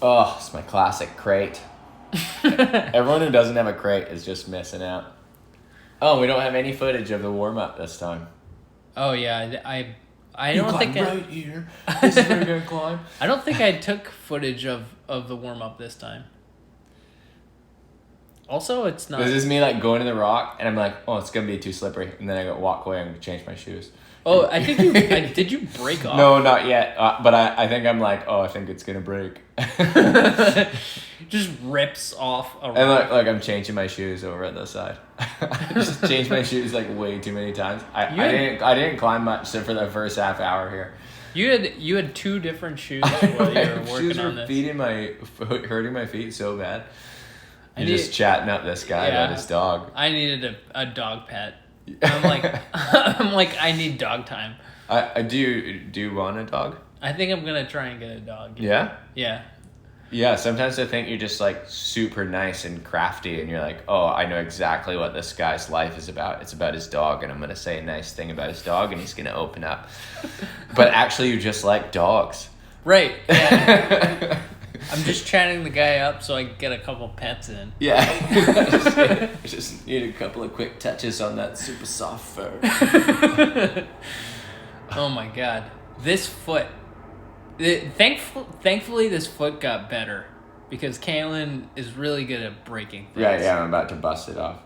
Oh, it's my classic crate. Everyone who doesn't have a crate is just missing out. Oh, we don't have any footage of the warm-up this time. Oh yeah, I don't think right here. This is where you're gonna climb. I don't think I took footage of the warm up this time. Also, it's not. This is me like going to the rock, and I'm like, oh, it's gonna be too slippery, and then I go walk away and change my shoes. Oh, I think you did. You break off? No, not yet. But I think I'm like, oh, I think it's gonna break. Just rips off a rock. And like I'm changing my shoes over at the side. I just changed my shoes like way too many times. I didn't climb much for the first half hour here. You had two different shoes while you were working shoes on were this. hurting my feet so bad. You're just chatting up this guy about his dog. I needed a dog pet. I'm like I need dog time. Do you want a dog? I think I'm gonna try and get a dog. Yeah? Yeah. Yeah, sometimes I think you're just like super nice and crafty and you're like, oh, I know exactly what this guy's life is about. It's about his dog and I'm going to say a nice thing about his dog and he's going to open up. But actually you just like dogs. Right. Yeah. I'm just chatting the guy up so I can get a couple pets in. Yeah. I just need a couple of quick touches on that super soft fur. Oh my god. This foot. Thankfully, this foot got better because Kaylin is really good at breaking things. Yeah, I'm about to bust it off.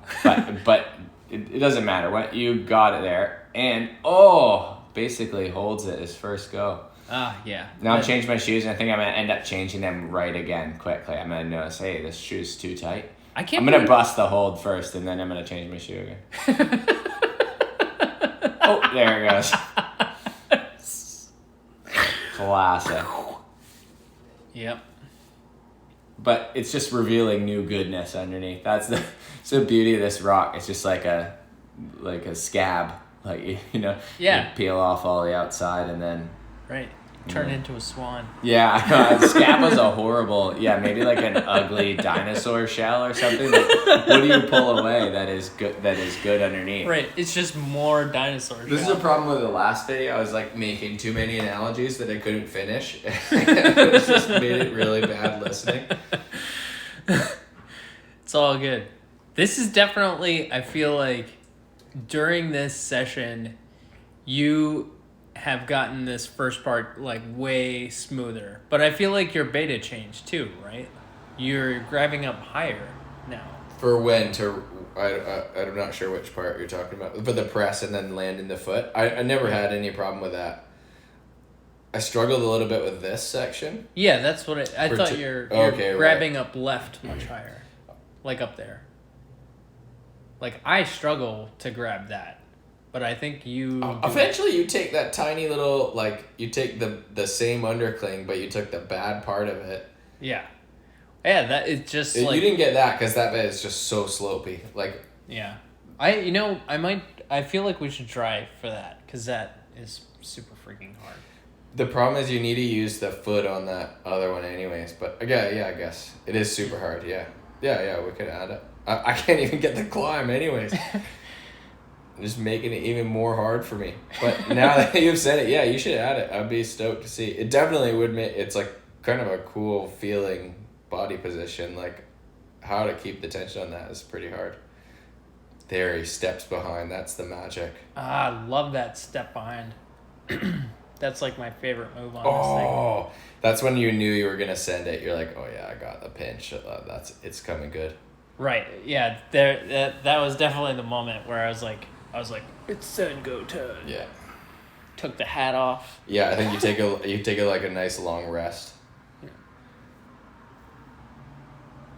But it doesn't matter. What you got it there. And, basically holds it his first go. Yeah. Now I'm changing my shoes, and I think I'm going to end up changing them right again quickly. I'm going to notice, hey, this shoe's too tight. I'm going to bust the hold first, and then I'm going to change my shoe again. Oh, there it goes. Classic. Yep. But it's just revealing new goodness underneath. That's the beauty of this rock. It's just like a scab. Like, Yeah. You peel off all the outside and then... Right. Turn into a swan. Yeah, scab was a horrible... Yeah, maybe like an ugly dinosaur shell or something. Like, what do you pull away that is good underneath? Right, it's just more dinosaur This shell. is a problem with the last video. I was like making too many analogies that I couldn't finish. It just made it really bad listening. It's all good. This is definitely, I feel like, during this session, you have gotten this first part like way smoother. But I feel like your beta changed too, right? You're grabbing up higher now. For when to... I'm not sure which part you're talking about. But the press and then landing the foot. I never had any problem with that. I struggled a little bit with this section. Yeah, that's what I thought you're grabbing up left much higher. Like up there. Like, I struggle to grab that. But I think you... eventually you take that tiny little, like, you take the same undercling, but you took the bad part of it. Yeah. Yeah, that is just You didn't get that, because that bit is just so slopey. Like... Yeah. I feel like we should try for that, because that is super freaking hard. The problem is you need to use the foot on that other one anyways, but yeah, I guess. It is super hard, yeah. Yeah, we could add it. I can't even get the climb anyways. Just making it even more hard for me. But now that you've said it, yeah, you should add it. I'd be stoked to see. It definitely would make... It's like kind of a cool feeling body position. Like, how to keep the tension on that is pretty hard. There, he steps behind. That's the magic. I love that step behind. That's like my favorite move on this thing. Oh, that's when you knew you were going to send it. You're like, oh yeah, I got the pinch. It's coming good. Right. Yeah. That was definitely the moment where I was like, it's send go turn. Yeah. Took the hat off. Yeah, I think you take like a nice long rest. Yeah.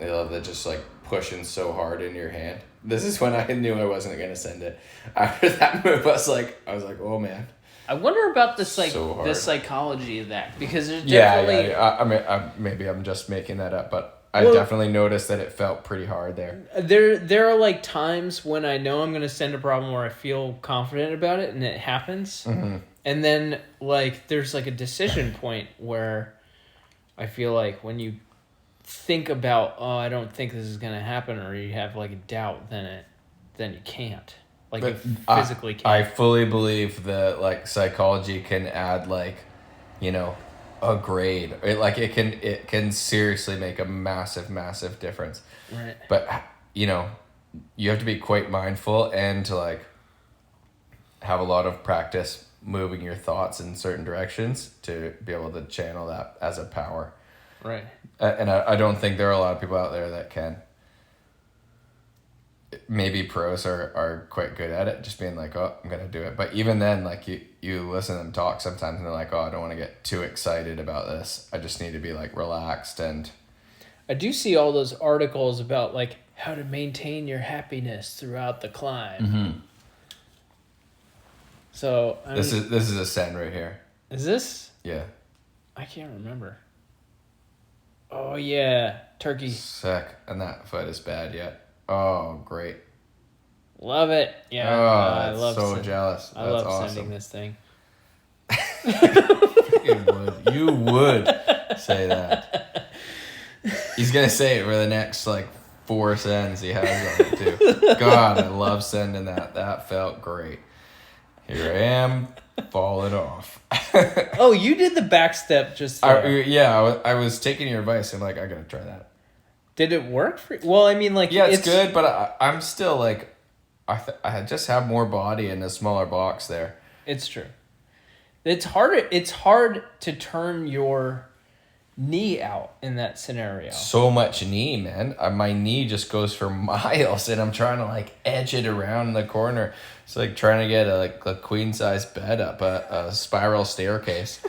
I love that, just like pushing so hard in your hand. This is when I knew I wasn't gonna send it. After that move, I was like, oh man. I wonder about the psychology of that, because there's definitely... Yeah. I mean, maybe I'm just making that up, but I definitely noticed that it felt pretty hard there. There are like times when I know I'm gonna send a problem where I feel confident about it and it happens, and then like there's like a decision point where I feel like when you think about, I don't think this is gonna happen, or you have like a doubt, then you can't. Like, but you physically can't. I fully believe that like psychology can add like, a grade. It can seriously make a massive difference. Right. But you know, you have to be quite mindful and to like have a lot of practice moving your thoughts in certain directions to be able to channel that as a power. Right. And I don't think there are a lot of people out there that can. Maybe pros are quite good at it, just being like, oh, I'm gonna do it. But even then, like you listen to them talk sometimes and they're like, oh, I don't want to get too excited about this. I just need to be like relaxed. And I do see all those articles about like how to maintain your happiness throughout the climb. mm-hmm. So This is Ascend right here. Is this? Yeah. I can't remember. Oh yeah, Turkey. Sick. And that foot is bad yet. Oh, great. Love it. Yeah. Oh, I that's love so send- jealous. I That's love awesome. sending this thing. You would say that. He's gonna say it for the next like 4 sends he has on it too. God, I love sending that. That felt great. Here I am, falling off. Oh, you did the back step just there. I was taking your advice. I'm like, I gotta try that. Did it work for you? Well, I mean, like... Yeah, it's good, but I'm still like... I just have more body in a smaller box there. It's true. It's hard to turn your knee out in that scenario. So much knee, man. My knee just goes for miles, and I'm trying to like edge it around the corner. It's like trying to get a queen size bed up a spiral staircase.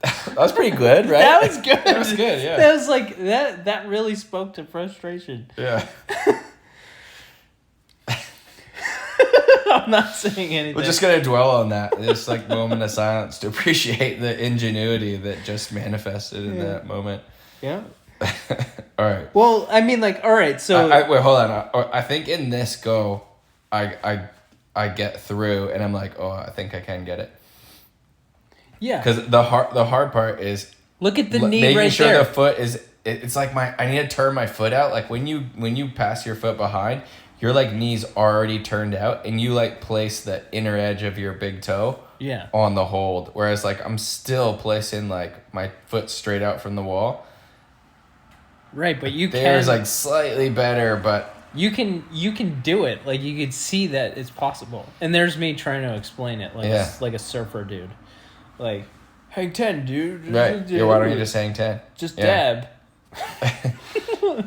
That was pretty good, right? That was good. That was good, yeah. That was like that really spoke to frustration. Yeah. I'm not saying anything. We're just gonna dwell on that. This like moment of silence to appreciate the ingenuity that just manifested in that moment. Yeah. All right. Well, I mean, like, all right. So wait, hold on. I think in this go, I get through, and I'm like, oh, I think I can get it. yeah, Because the hard part is look at the knee making right sure there. the foot is. It's like I need to turn my foot out. Like when you pass your foot behind, your like knee's already turned out, and you like place the inner edge of your big toe. Yeah. On the hold, whereas like I'm still placing like my foot straight out from the wall. Right, but you There's can like slightly better, but you can do it. Like you could see that it's possible. And there's me trying to explain it like a surfer dude. Like, hang 10, dude. right. Yeah, why don't you just hang 10? Just Yeah. dab.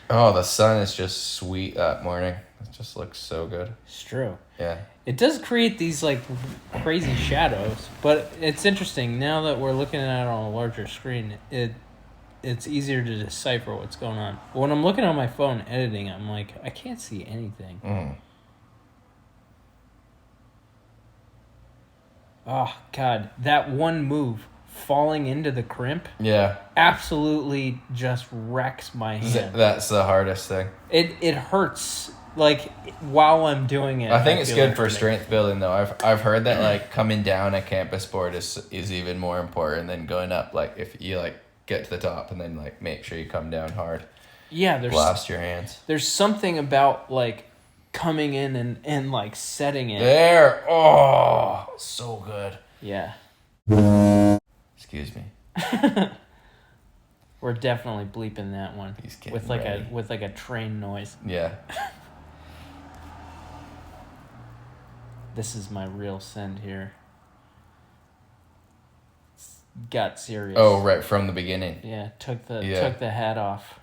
Oh, the sun is just sweet that morning. It just looks so good. It's true. Yeah. It does create these like crazy shadows, but it's interesting now that we're looking at it on a larger screen. It's easier to decipher what's going on. When I'm looking on my phone editing, I'm like, I can't see anything. Mm. Oh God, that one move, falling into the crimp, Yeah. absolutely just wrecks my hand. That's the hardest thing. It hurts like while I'm doing it. I think it's feel good it for hurting. strength building though. I've heard that like coming down a campus board is even more important than going up. Like if you like get to the top and then like make sure you come down hard. Yeah, Blast your hands. there's something about like coming in and like setting it. There. Oh, so good. Yeah. Excuse me. We're definitely bleeping that one He's getting with like ready. a train noise. Yeah. This is my real send here. Got serious. Oh, right from the beginning. Yeah, took the hat off.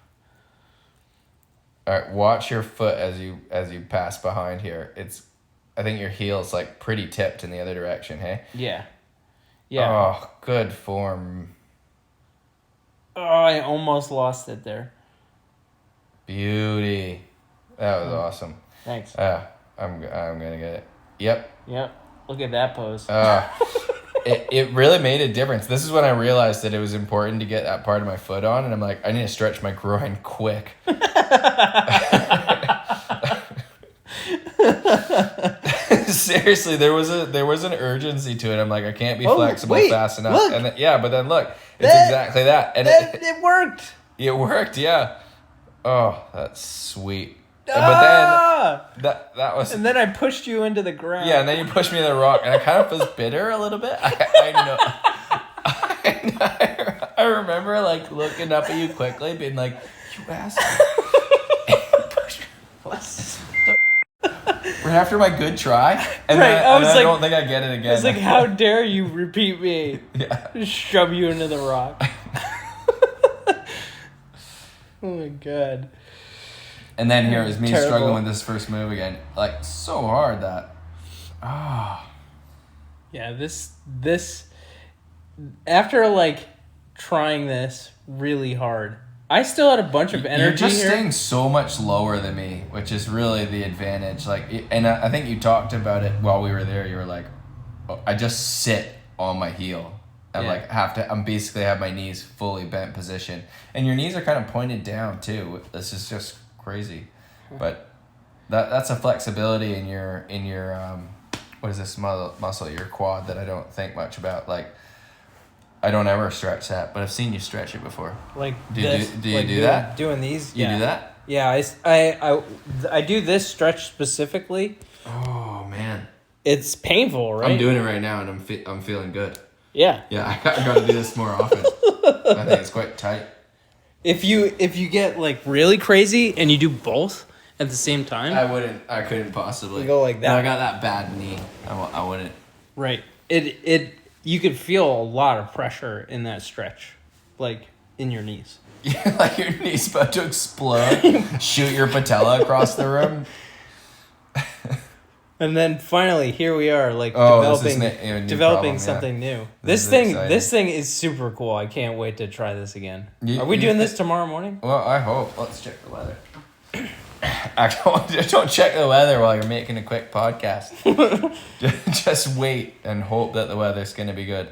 All right, watch your foot as you pass behind here. I think your heel's like pretty tipped in the other direction. Hey. Yeah. Yeah. Oh, good form. Oh, I almost lost it there. Beauty. That was awesome. Thanks. I'm gonna get it. Yep. Yep. Look at that pose. It really made a difference. This is when I realized that it was important to get that part of my foot on, and I'm like, I need to stretch my groin quick. Seriously, there was an urgency to it. I'm like, I can't be flexible fast enough. Look. And but then look, it's exactly that. And it worked. it worked, yeah. Oh, that's sweet. Ah! But then that was. And then I pushed you into the ground. Yeah, and then you pushed me to the rock, and I kind of was bitter a little bit. I remember like looking up at you quickly, being like, "You asshole!" Right after my good try, and Right, then, I and was then like- I don't think I get it again. It's like, how dare you repeat me? Yeah. Shove you into the rock. Oh my god. And then here is me Terrible. struggling with this first move again, like so hard that. Yeah, this after like trying this really hard, I still had a bunch of energy You're just here. staying so much lower than me, which is really the advantage. Like, and I think you talked about it while we were there. You were like, oh, I just sit on my heel. I Yeah. I'm basically have my knees fully bent position, and your knees are kind of pointed down too. This is just crazy, but that's a flexibility in your what is this muscle, your quad, that I don't think much about. Like, I don't ever stretch that, but I've seen you stretch it before. Like Do you this, do like do that? Doing these. You do that? Yeah, I do this stretch specifically. Oh man, It's painful, right? I'm doing it right now, and I'm feeling good. Yeah. Yeah, I got to do this more often. I think it's quite tight. If you get like really crazy and you do both at the same time, I couldn't possibly You go like that. No, I got that bad knee. I wouldn't. right? It you could feel a lot of pressure in that stretch, like in your knees. Yeah, like your knee's about to explode. Shoot your patella across the room. And then finally, here we are, like Oh, this is developing a new developing problem, yeah. something new. This is exciting. This thing is super cool. I can't wait to try this again. You- Are we you doing thi- this tomorrow morning? Well, I hope. Let's check the weather. Actually, don't check the weather while you're making a quick podcast. Just wait and hope that the weather's going to be good.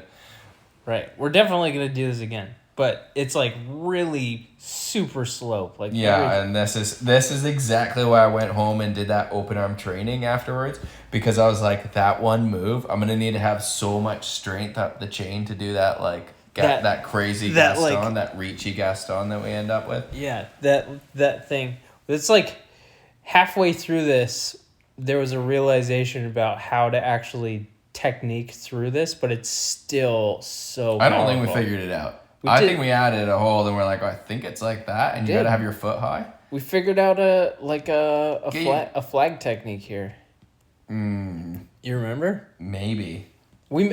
Right. We're definitely gonna do this again, but it's like really super slope. Like Yeah, and this is exactly why I went home and did that open arm training afterwards, because I was like, that one move, I'm gonna need to have so much strength up the chain to do that, like that crazy that, Gaston, like- that reachy Gaston that we end up with. Yeah, that thing. It's like halfway through this, there was a realization about how to actually technique through this, but it's still so I don't think we powerful. figured it out. We I did. think we added a hold and we're like, oh, I think it's like that, and you did. gotta have your foot high. We figured out a Okay. flag technique here. Mm, You remember? maybe.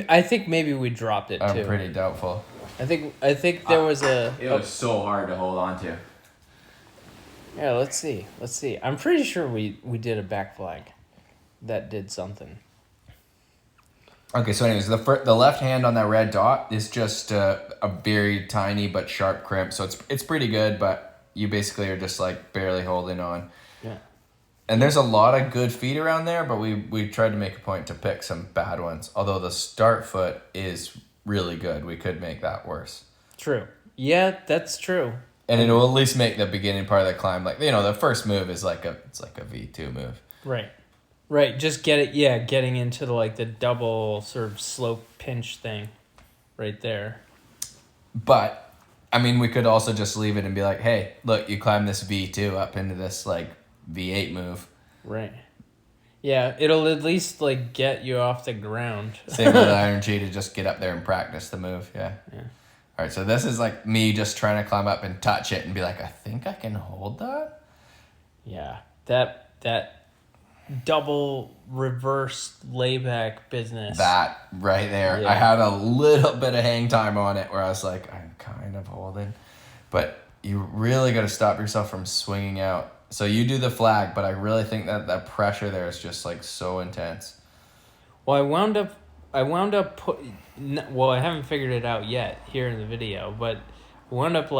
I think maybe we dropped it I'm too. pretty doubtful. I think there was a. It was so hard to hold on to. Yeah, let's see. I'm pretty sure we did a back flag that did something. Okay, so anyways, the left hand on that red dot is just a very tiny but sharp crimp, so it's pretty good, but you basically are just like barely holding on. Yeah. And there's a lot of good feet around there, but we tried to make a point to pick some bad ones. Although the start foot is really good, we could make that worse. True. Yeah, that's true. And it will at least make the beginning part of the climb, like, you know, the first move is like a V2 move. Right. Right. Just getting into the double sort of slope pinch thing right there. But I mean, we could also just leave it and be like, hey, look, you climb this V2 up into this like V8 move. Right. Yeah, it'll at least get you off the ground. Same with Iron G to just get up there and practice the move. Yeah. Yeah. All right, so this is like me just trying to climb up and touch it and be like, I think I can hold that. Yeah. That double reverse layback business. That right there. Yeah. I had a little bit of hang time on it where I was like, I'm kind of holding. But you really got to stop yourself from swinging out. So you do the flag, but I really think that pressure there is just like so intense. Well, I wound up I haven't figured it out yet here in the video, but I wound up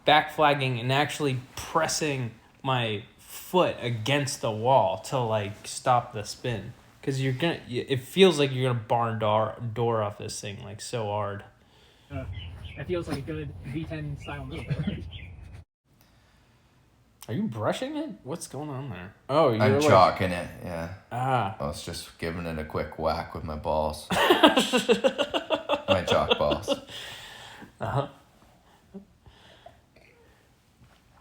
back flagging and actually pressing my foot against the wall to stop the spin, because it feels like you're gonna barn door off this thing so hard. That feels like a good V10 style move. Are you brushing it? What's going on there? Oh, you're I'm chalking it, yeah. Ah. I was just giving it a quick whack with my balls. My chalk balls. Uh-huh.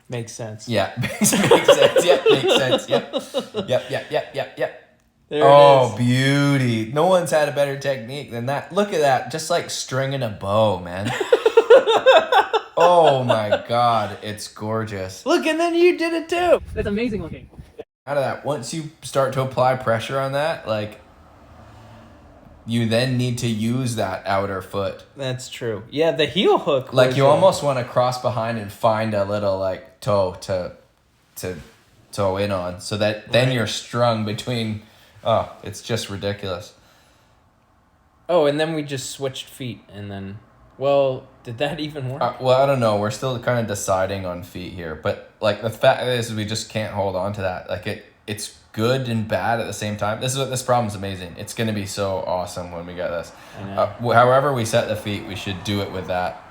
Makes sense. Yeah, makes sense. Yep, makes sense. Yep. There Oh, it is. beauty. No one's had a better technique than that. Look at that. Just like stringing a bow, man. Oh my God. It's gorgeous. Look, and then you did it too. That's amazing looking. Out of that, once you start to apply pressure on that, like, you then need to use that outer foot. That's true. Yeah, the heel hook. Like, was, you almost want to cross behind and find a little, like, toe to toe in on. So that then Right. you're strung between... Oh, it's just ridiculous. Oh, and then we just switched feet, and then... Well, did that even work? Well, I don't know. We're still kind of deciding on feet here. But, like, the fact is we just can't hold on to that. Like, it's good and bad at the same time. This problem's amazing. It's going to be so awesome when we get this. I know. However we set the feet, we should do it with that.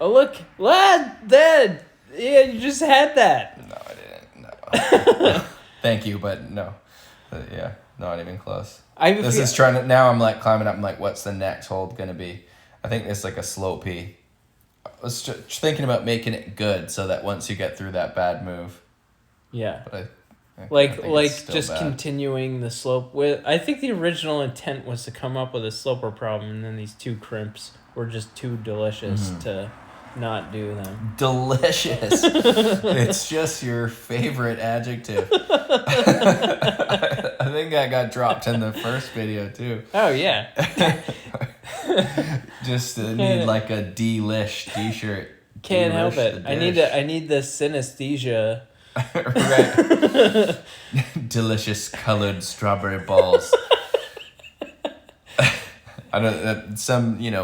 Oh, look. Lad, Dad. Yeah, you just had that. No, I didn't. No. Thank you, but no. Yeah, not even close. Now I'm, like, climbing up. I'm like, what's the next hold going to be? I think it's like a slow P. I was just thinking about making it good so that once you get through that bad move. Yeah. But I Like think it's still just bad. continuing the slope with. I think the original intent was to come up with a sloper problem, and then these two crimps were just too delicious to not do them. Delicious. It's just your favorite adjective. I think that got dropped in the first video too. Oh yeah. Just need like a delish t-shirt. Can't help Delish it. the I need the synesthesia. Right. Delicious colored strawberry balls. I don't.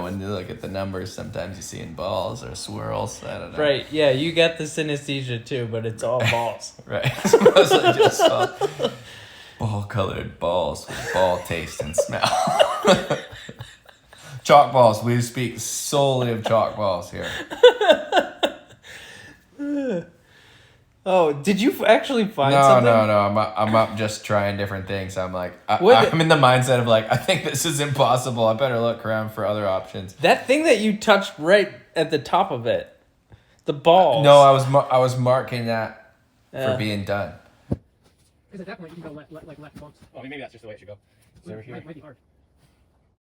When you look at the numbers, sometimes you see in balls or swirls. I don't know. Right. Yeah, you got the synesthesia too, but it's all balls. Right. It's mostly just ball-colored balls with ball taste and smell. Chalk balls. We speak solely of chalk balls here. Oh, did you actually find No. something? I'm up just trying different things. I'm like, What? I'm in the mindset of like, I think this is impossible. I better look around for other options. That thing that you touched right at the top of it, the balls. No, I was marking that for being done. Because at that point you can go left bumps. Oh, maybe that's just the way it should go. Might be hard.